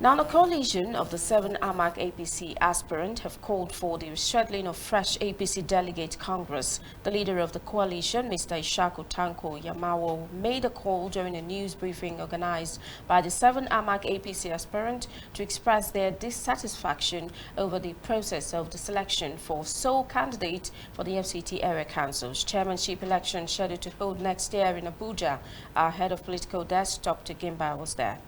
Now, the coalition of the 7 AMAC APC aspirants have called for the rescheduling of fresh APC delegate congress. The leader of the coalition, Mr. Ishaku Tanko Yamawo, made a call during a news briefing organized by the 7 AMAC APC aspirants to express their dissatisfaction over the process of the selection for sole candidate for the FCT area council's chairmanship election scheduled to hold next year in Abuja. Our head of political desk, Topsy Gimba, was there.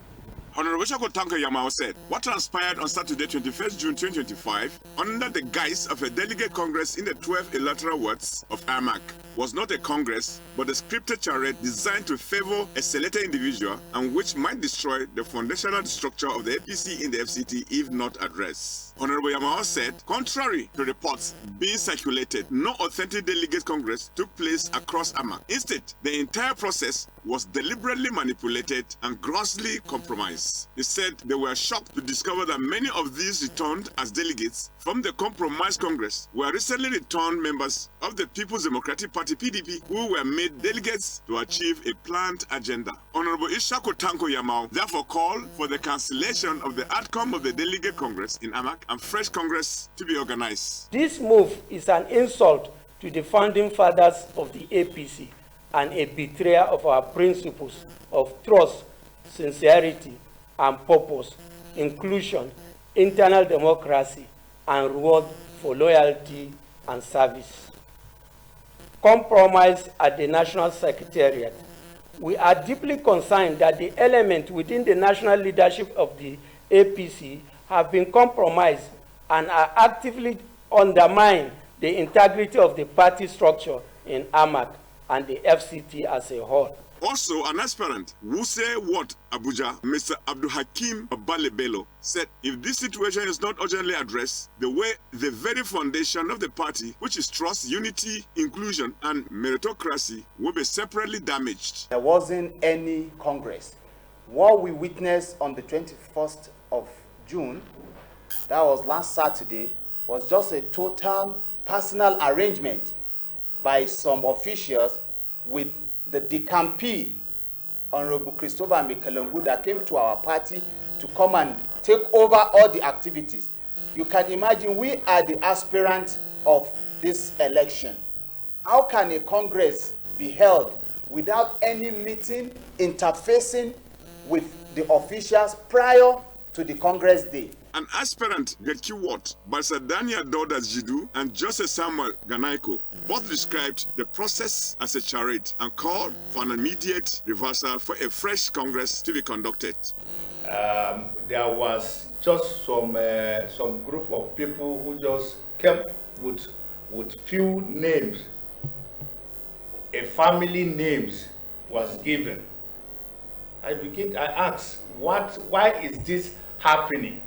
Honorable Ishaku Tanko Yamawo said what transpired on Saturday, 21st June 2025, under the guise of a delegate congress in the 12 electoral wards of AMAC, was not a congress, but a scripted charade designed to favor a selected individual and which might destroy the foundational structure of the APC in the FCT if not addressed. Honorable Yamawo said, contrary to reports being circulated, no authentic delegate congress took place across AMAC. Instead, the entire process was deliberately manipulated and grossly compromised. He said they were shocked to discover that many of these returned as delegates from the compromised Congress were recently returned members of the People's Democratic Party (PDP) who were made delegates to achieve a planned agenda. Honorable Ishaku Tanko Yamawo therefore called for the cancellation of the outcome of the delegate Congress in AMAC and fresh Congress to be organized. This move is an insult to the founding fathers of the APC and a betrayal of our principles of trust, sincerity, and purpose, inclusion, internal democracy, and reward for loyalty and service. Compromise at the National Secretariat. We are deeply concerned that the elements within the national leadership of the APC have been compromised and are actively undermining the integrity of the party structure in AMAC and the FCT as a whole. Also, an aspirant, Wuse Ward Abuja, Mr. Abdul Hakim Balebelo, said if this situation is not urgently addressed, the very foundation of the party, which is trust, unity, inclusion, and meritocracy, will be separately damaged. There wasn't any Congress. What we witnessed on the 21st of June, that was last Saturday, was just a total personal arrangement by some officials with the decampee, Honorable Christopher Mikelongu, that came to our party to come and take over all the activities. You can imagine we are the aspirants of this election. How can a Congress be held without any meeting interfacing with the officials prior to the Congress day? An aspirant, Getki Watt, Barsa Daniel Dodas Jidu, and Joseph Samuel Ganaiko both described the process as a charade and called for an immediate reversal for a fresh Congress to be conducted. There was just some group of people who just came with few names. A family names was given. I asked, why is this happening?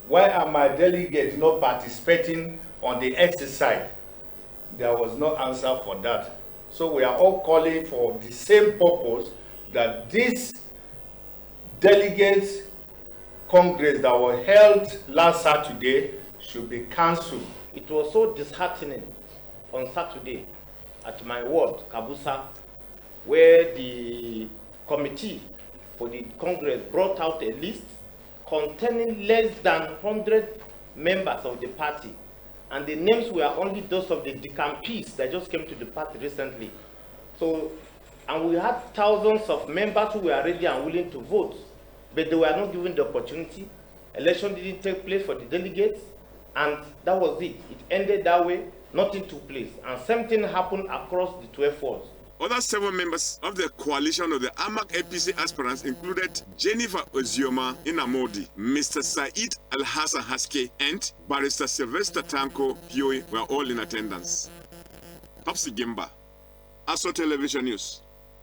Why are my delegates not participating on the exercise? There was no answer for that. So we are all calling for the same purpose, that this delegates congress that was held last Saturday should be cancelled. It was so disheartening on Saturday at my ward, Kabusa, where the committee for the Congress brought out a list containing less than 100 members of the party. And the names were only those of the decampees that just came to the party recently. So, and we had thousands of members who were ready and willing to vote, but they were not given the opportunity. Election didn't take place for the delegates, and that was it. It ended that way, nothing took place. And same thing happened across the 12 wards. Other 7 members of the coalition of the AMAC APC aspirants included Jennifer Ozioma Inamodi, Mr. Said Al-Hassan Haske, and Barrister Sylvester Tanko Pioe were all in attendance. Topsy Gimba, ASO Television News.